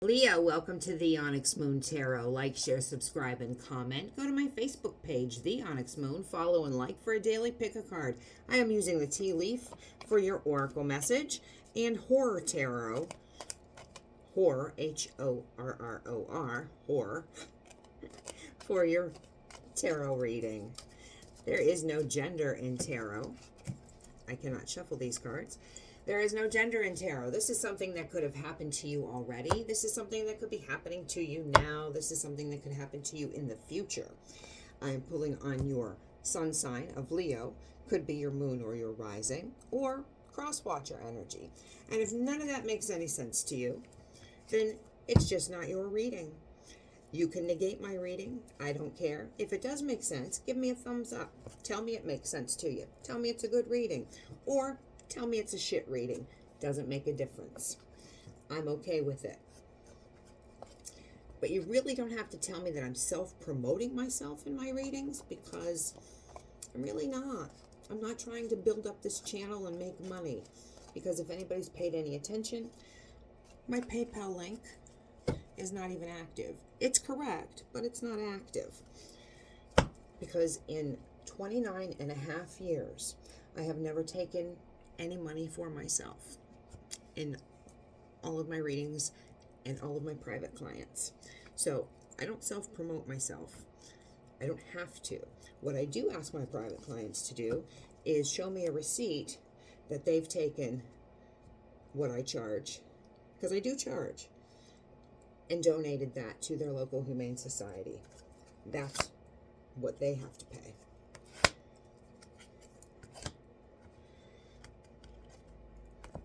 Leo, welcome to the Onyx Moon Tarot. Like, share, subscribe, and comment. Go to my Facebook page, The Onyx Moon. Follow and like for a daily pick a card. I am using the tea leaf for your oracle message and Horror Tarot. Horror, H-O-R-R-O-R, Horror, for your tarot reading. There is no gender in tarot. I cannot shuffle these cards. There is no gender in tarot. This is something that could have happened to you already. This is something that could be happening to you now. This is something that could happen to you in the future. I am pulling on your sun sign of Leo. Could be your moon or your rising, or cross-watcher energy. And if none of that makes any sense to you, then it's just not your reading. You can negate my reading. I don't care. If it does make sense, give me a thumbs up. Tell me it makes sense to you. Tell me it's a good reading. Or tell me it's a shit reading. Doesn't make a difference. I'm okay with it. But you really don't have to tell me that I'm self-promoting myself in my readings, because I'm really not. I'm not trying to build up this channel and make money. Because if anybody's paid any attention, my PayPal link is not even active. It's correct, but it's not active. Because in 29 and a half years, I have never taken any money for myself in all of my readings and all of my private clients. So I don't self-promote myself. I don't have to. What I do ask my private clients to do is show me a receipt that they've taken what I charge, because I do charge, and donated that to their local humane society. That's what they have to pay.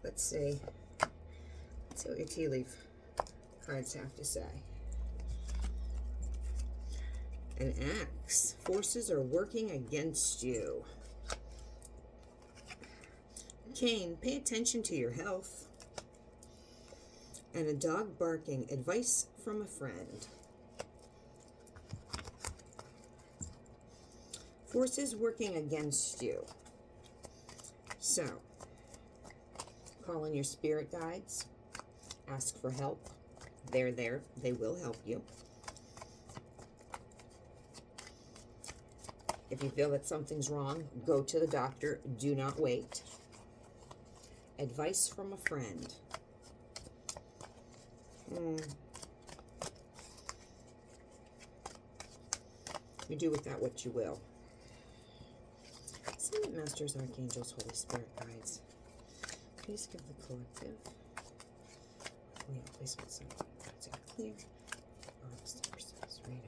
Let's see what your tea leaf cards have to say. An axe. Forces are working against you. Cane. Pay attention to your health. And a dog barking. Advice from a friend. Forces working against you. So, call in your spirit guides. Ask for help. They're there. They will help you. If you feel that something's wrong, go to the doctor. Do not wait. Advice from a friend. You do with that what you will. Ascendant Masters, Archangels, Holy Spirit guides, please give the collective Leo placement sign guides a clear, honest, and precise reading.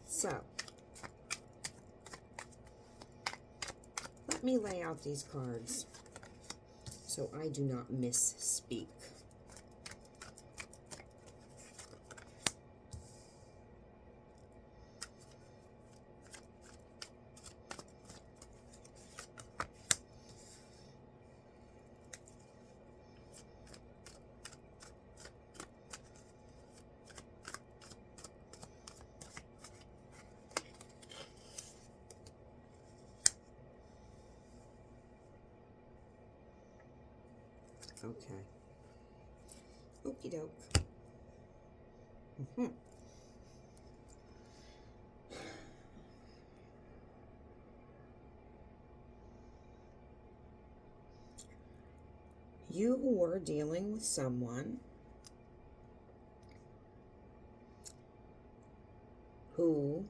So, let me lay out these cards so I do not misspeak. Okay. Okie doke. You were dealing with someone who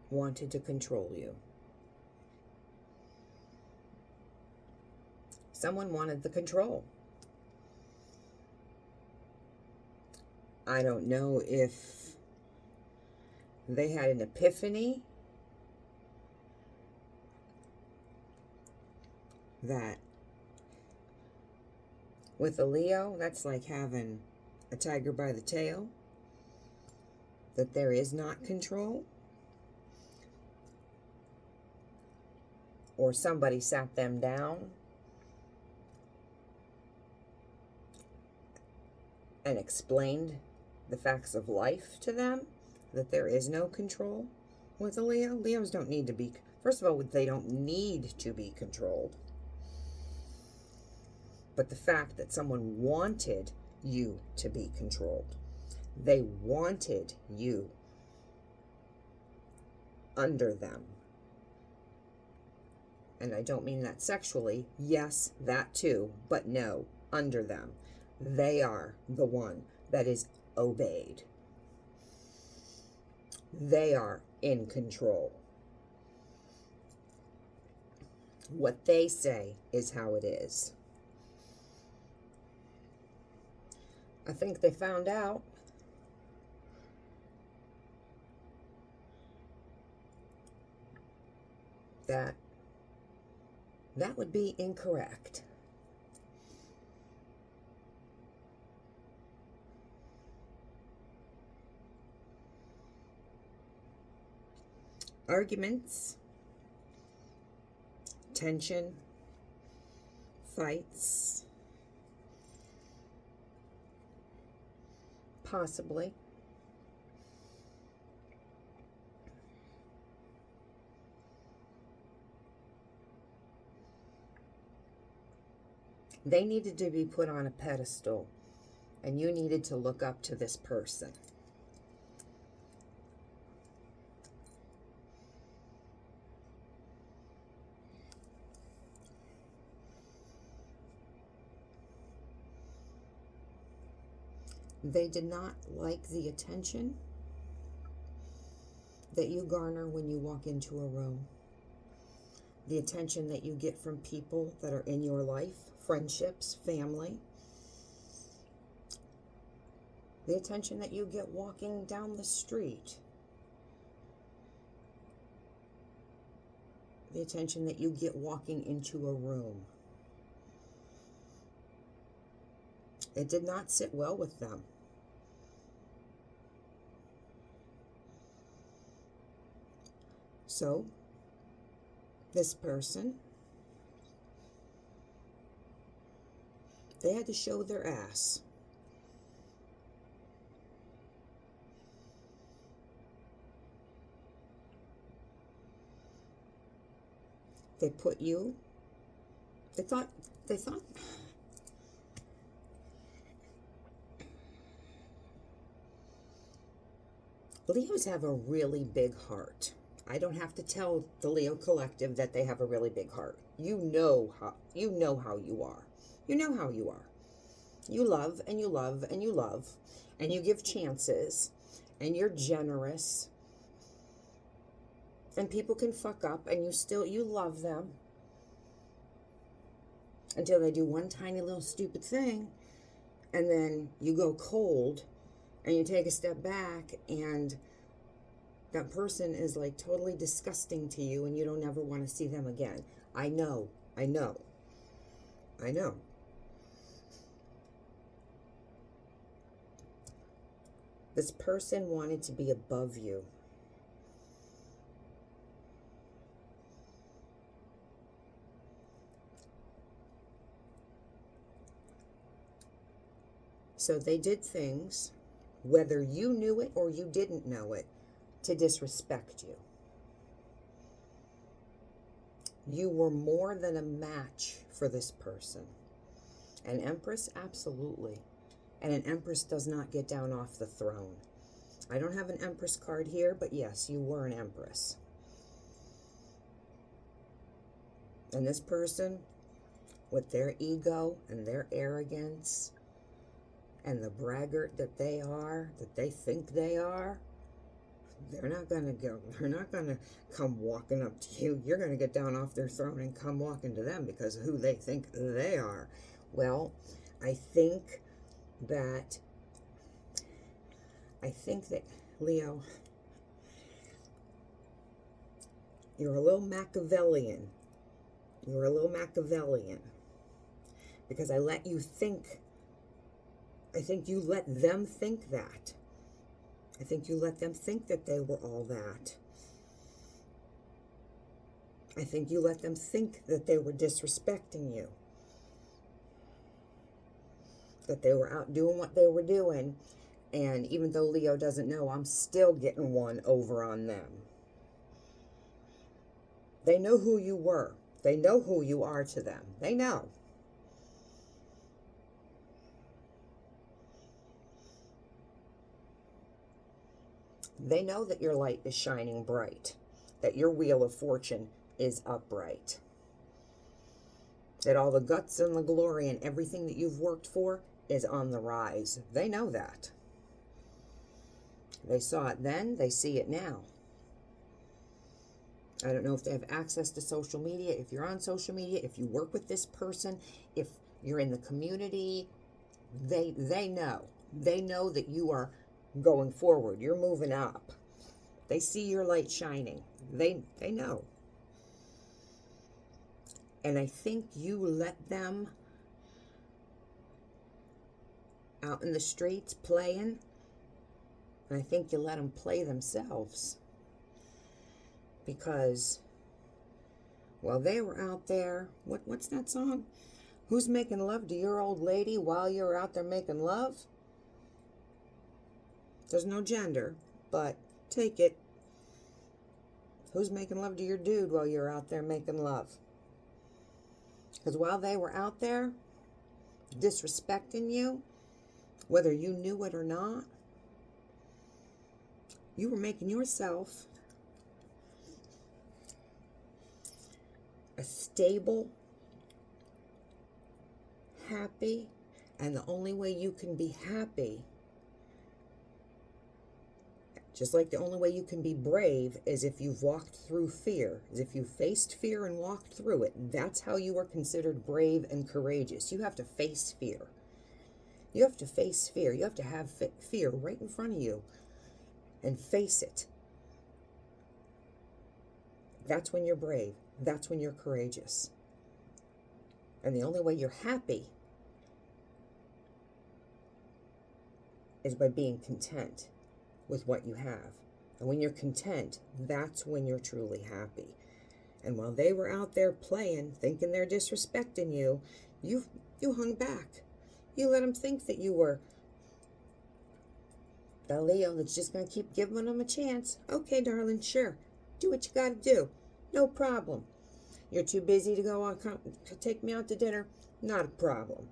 wanted to control you. Someone wanted the control. I don't know if they had an epiphany that With a Leo, that's like having a tiger by the tail, that there is not control, or somebody sat them down and explained the facts of life to them, that there is no control with a Leo. Leos don't need to be, first of all, they don't need to be controlled. But the fact that someone wanted you to be controlled, they wanted you under them. And I don't mean that sexually. Yes, that too, but no, under them. They are the one that is obeyed. They are in control. What they say is how it is. I think they found out that that would be incorrect. Arguments, tension, fights, possibly. They needed to be put on a pedestal, and you needed to look up to this person. They did not like the attention that you garner when you walk into a room. The attention that you get from people that are in your life, friendships, family. The attention that you get walking down the street. The attention that you get walking into a room. It did not sit well with them. So, this person, they had to show their ass. They put you, they thought, Leos have a really big heart. I don't have to tell the Leo collective that they have a really big heart. You know how you are. You know how you are. You love and you love and you love, and you give chances, and you're generous. And people can fuck up, and you love them until they do one tiny little stupid thing, and then you go cold, and you take a step back, and that person is like totally disgusting to you, and you don't ever want to see them again. I know. This person wanted to be above you. So they did things, whether you knew it or you didn't know it, to disrespect you. You were more than a match for this person. An empress, absolutely. And an empress does not get down off the throne. I don't have an empress card here, but yes, you were an empress. And this person, with their ego and their arrogance and the braggart that they are, that they think they are, they're not going to come walking up to you. You're going to get down off their throne and come walking to them because of who they think they are. Well, I think that Leo, you're a little Machiavellian. You're a little Machiavellian because I let you think I think you let them think that. I think you let them think that they were all that. I think you let them think that they were disrespecting you. That they were out doing what they were doing. And even though Leo doesn't know, I'm still getting one over on them. They know who you were. They know who you are to them. They know. They know that your light is shining bright, that your wheel of fortune is upright, that all the guts and the glory and everything that you've worked for is on the rise. They know that. They saw it then, they see it now. I don't know if they have access to social media, if you're on social media, if you work with this person, if you're in the community, they know. They know that you are going forward. You're moving up. They see your light shining. They know. And I think you let them out in the streets playing. And I think you let them play themselves. Because while they were out there, what's that song? Who's making love to your old lady while you're out there making love? There's no gender, but take it. Who's making love to your dude while you're out there making love? Because while they were out there disrespecting you, whether you knew it or not, you were making yourself a stable, happy, and the only way you can be happy, just like the only way you can be brave, is if you've walked through fear, is if you faced fear and walked through it. That's how you are considered brave and courageous. You have to face fear. You have to face fear. You have to have fear right in front of you and face it. That's when you're brave. That's when you're courageous. And the only way you're happy is by being content with what you have. And when you're content, that's when you're truly happy. And while they were out there playing, thinking they're disrespecting you, you hung back. You let them think that you were the Leo that's just going to keep giving them a chance. Okay, darling, sure. Do what you got to do. No problem. You're too busy to go on, take me out to dinner. Not a problem.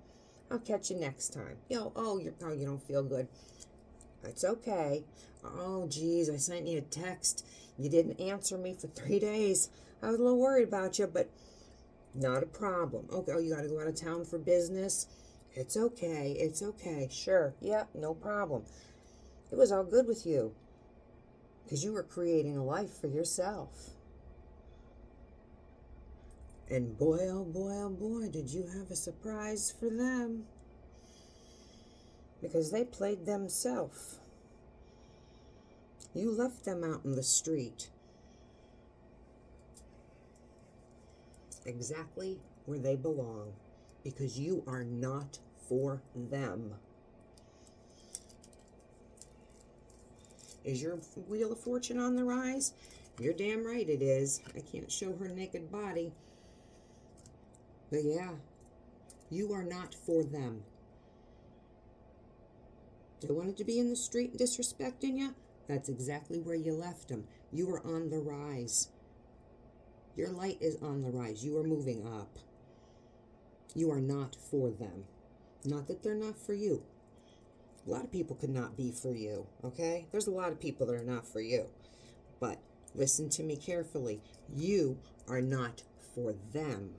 I'll catch you next time. You don't feel good. It's okay. Oh, geez, I sent you a text. You didn't answer me for 3 days. I was a little worried about you, but not a problem. Okay, you got to go out of town for business. It's okay. It's okay. Sure. Yep, no problem. It was all good with you because you were creating a life for yourself. And boy, oh boy, did you have a surprise for them. Because they played themselves. You left them out in the street. Exactly where they belong. Because you are not for them. Is your wheel of fortune on the rise? You're damn right it is. I can't show her naked body. But yeah, you are not for them. They wanted to be in the street disrespecting you. That's exactly where you left them. You are on the rise. Your light is on the rise. You are moving up. You are not for them. Not that they're not for you. A lot of people could not be for you, okay? There's a lot of people that are not for you. But listen to me carefully. You are not for them.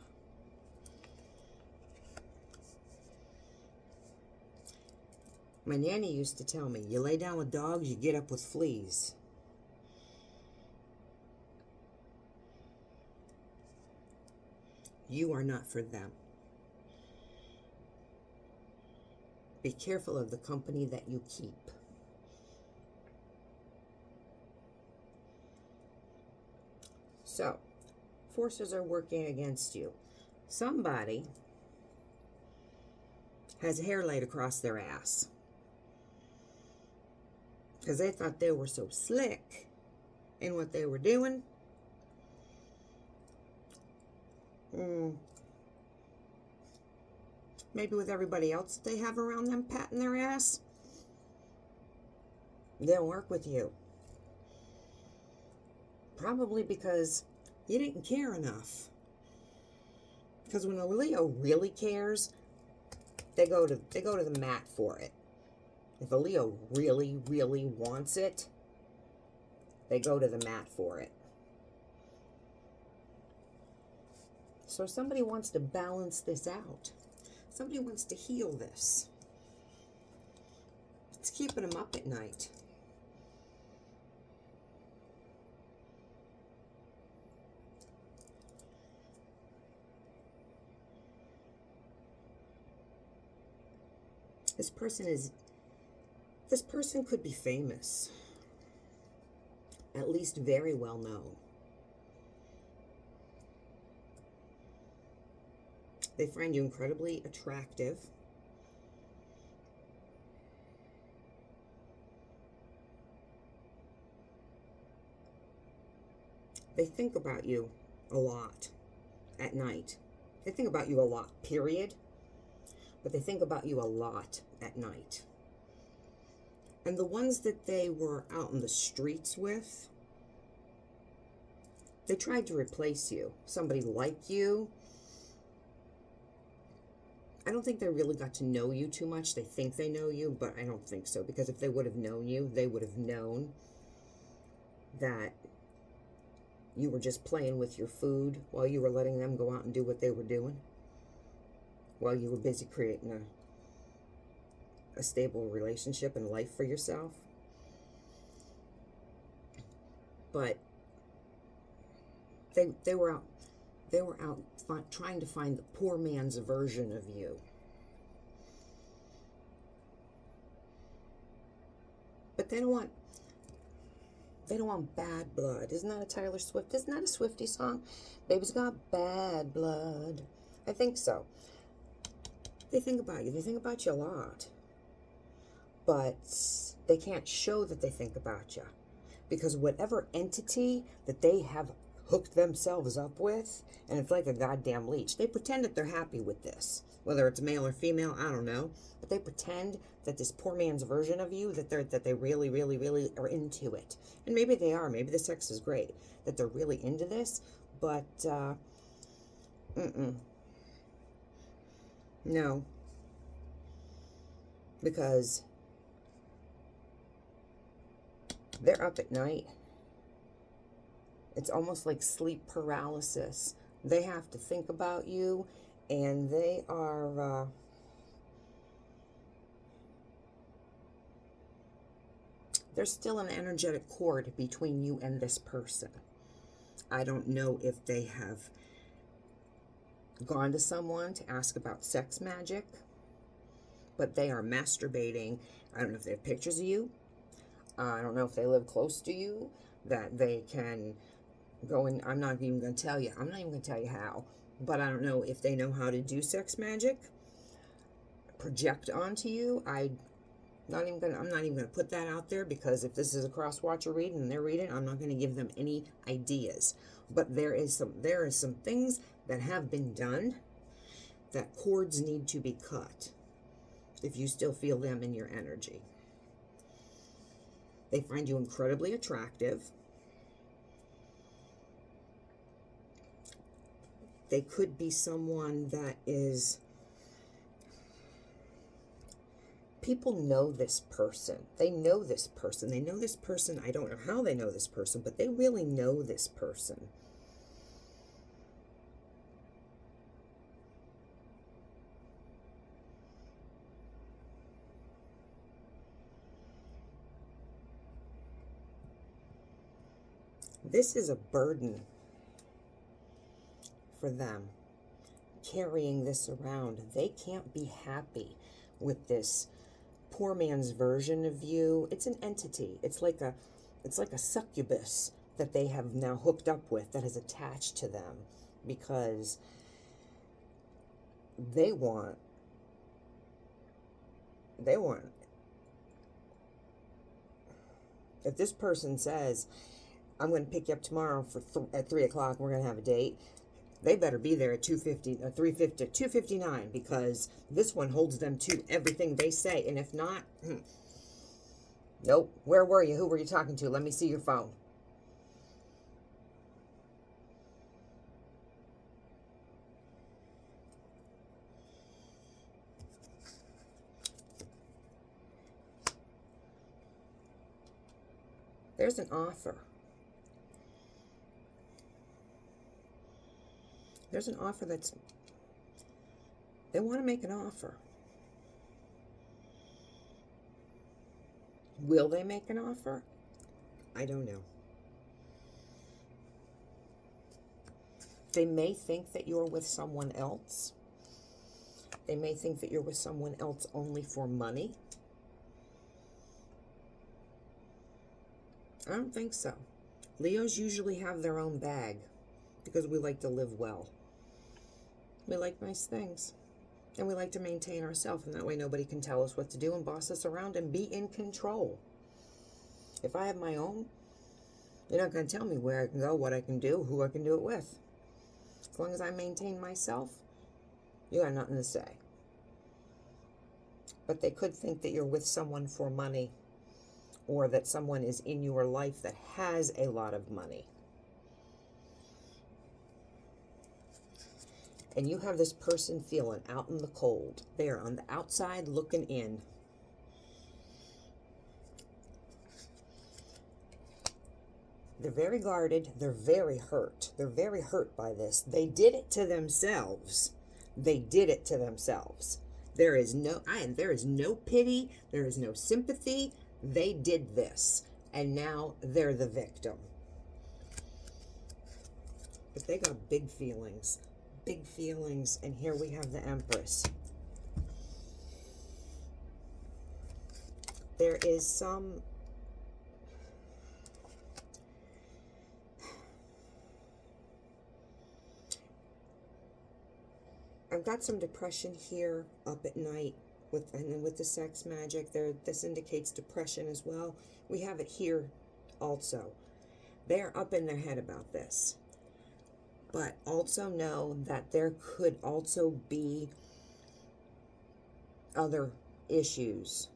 My nanny used to tell me, you lay down with dogs, you get up with fleas. You are not for them. Be careful of the company that you keep. So, forces are working against you. Somebody has hair laid across their ass. Because they thought they were so slick in what they were doing. Maybe with everybody else they have around them patting their ass, they'll work with you. Probably because you didn't care enough. Because when a Leo really cares, they go to the mat for it. If a Leo really, really wants it, they go to the mat for it. So somebody wants to balance this out. Somebody wants to heal this. It's keeping them up at night. This person could be famous. At least very well known. They find you incredibly attractive. They think about you a lot at night. They think about you a lot, period. But they think about you a lot at night. And the ones that they were out in the streets with, they tried to replace you. Somebody like you. I don't think they really got to know you too much. They think they know you, but I don't think so. Because if they would have known you, they would have known that you were just playing with your food while you were letting them go out and do what they were doing. While you were busy creating a stable relationship and life for yourself. But they were out trying to find the poor man's version of you. But they don't want bad blood. Isn't that a Taylor Swift? Isn't that a Swiftie song? Baby's got bad blood. I think so. They think about you. They think about you a lot. But they can't show that they think about you. Because whatever entity that they have hooked themselves up with, and it's like a goddamn leech, they pretend that they're happy with this. Whether it's male or female, I don't know. But they pretend that this poor man's version of you, that they really, really, really are into it. And maybe they are. Maybe the sex is great. That they're really into this. But, no. Because they're up at night. It's almost like sleep paralysis. They have to think about you, and they are, there's still an energetic cord between you and this person. I don't know if they have gone to someone to ask about sex magic, but they are masturbating. I don't know if they have pictures of you. I don't know if they live close to you, that they can go in. I'm not even going to tell you. I'm not even going to tell you how. But I don't know if they know how to do sex magic, project onto you. I'm not even going to put that out there, because if this is a cross-watcher reading and they're reading, I'm not going to give them any ideas. But there is some things that have been done that cords need to be cut if you still feel them in your energy. They find you incredibly attractive. They could be someone that is... People know this person. They know this person. They know this person. I don't know how they know this person, but they really know this person. This is a burden for them, carrying this around. They can't be happy with this poor man's version of you. It's an entity. It's like a succubus that they have now hooked up with, that is attached to them, because they want They want, if this person says, I'm going to pick you up tomorrow at 3 o'clock, we're going to have a date, they better be there at 2:59, because this one holds them to everything they say. And if not, nope. Where were you? Who were you talking to? Let me see your phone. There's an offer. There's an offer they want to make an offer. Will they make an offer? I don't know. They may think that you're with someone else. They may think that you're with someone else only for money. I don't think so. Leos usually have their own bag because we like to live well. We like nice things. And we like to maintain ourselves, and that way nobody can tell us what to do and boss us around and be in control. If I have my own, you're not going to tell me where I can go, what I can do, who I can do it with. As long as I maintain myself, you got nothing to say. But they could think that you're with someone for money, or that someone is in your life that has a lot of money. And you have this person feeling out in the cold. They are on the outside looking in. They're very guarded. They're very hurt. They're very hurt by this. They did it to themselves. They did it to themselves. There is no pity. There is no sympathy. They did this. And now they're the victim. But they got big feelings. Big feelings. And here we have the Empress. There is some... I've got some depression here up at night, and then with the sex magic, this indicates depression as well. We have it here also. They're up in their head about this. But also know that there could also be other issues.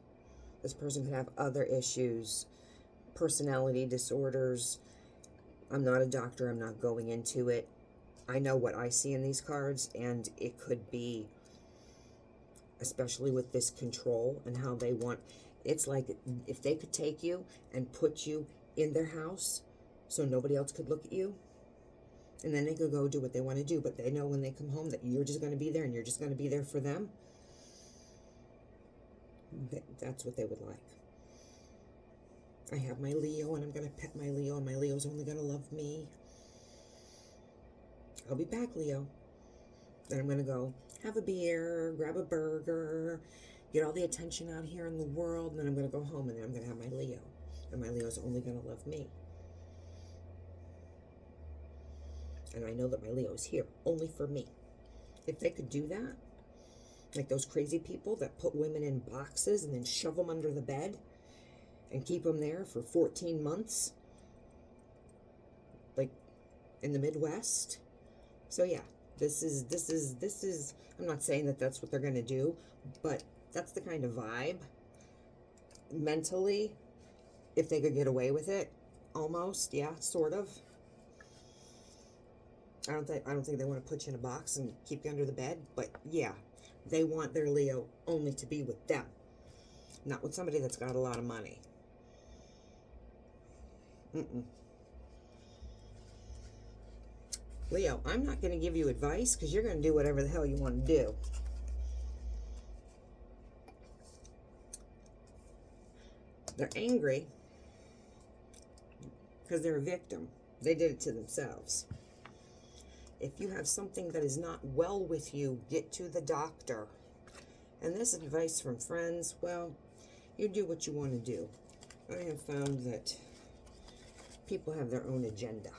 This person could have other issues, personality disorders. I'm not a doctor. I'm not going into it. I know what I see in these cards, and it could be, especially with this control and how they want, it's like if they could take you and put you in their house so nobody else could look at you, and then they could go do what they want to do, but they know when they come home that you're just going to be there and you're just going to be there for them. That's what they would like. I have my Leo, and I'm going to pet my Leo, and my Leo's only going to love me. I'll be back, Leo. Then I'm going to go have a beer, grab a burger, get all the attention out here in the world, and then I'm going to go home, and then I'm going to have my Leo. And my Leo's only going to love me. And I know that my Leo's here only for me. If they could do that, like those crazy people that put women in boxes and then shove them under the bed and keep them there for 14 months, like in the Midwest. So yeah, this is, I'm not saying that that's what they're going to do, but that's the kind of vibe mentally, if they could get away with it, almost, yeah, sort of. I don't think they want to put you in a box and keep you under the bed, but yeah, they want their Leo only to be with them, not with somebody that's got a lot of money. Leo, I'm not going to give you advice because you're going to do whatever the hell you want to do. They're angry because they're a victim. They did it to themselves. If you have something that is not well with you, get to the doctor. And this advice from friends, well, you do what you want to do. I have found that people have their own agenda.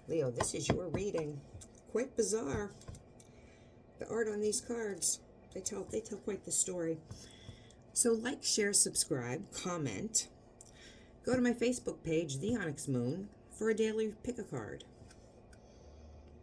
Leo, this is your reading. Quite bizarre. The art on these cards. They tell quite the story. So like, share, subscribe, comment. Go to my Facebook page, The Onyx Moon, for a daily pick a card.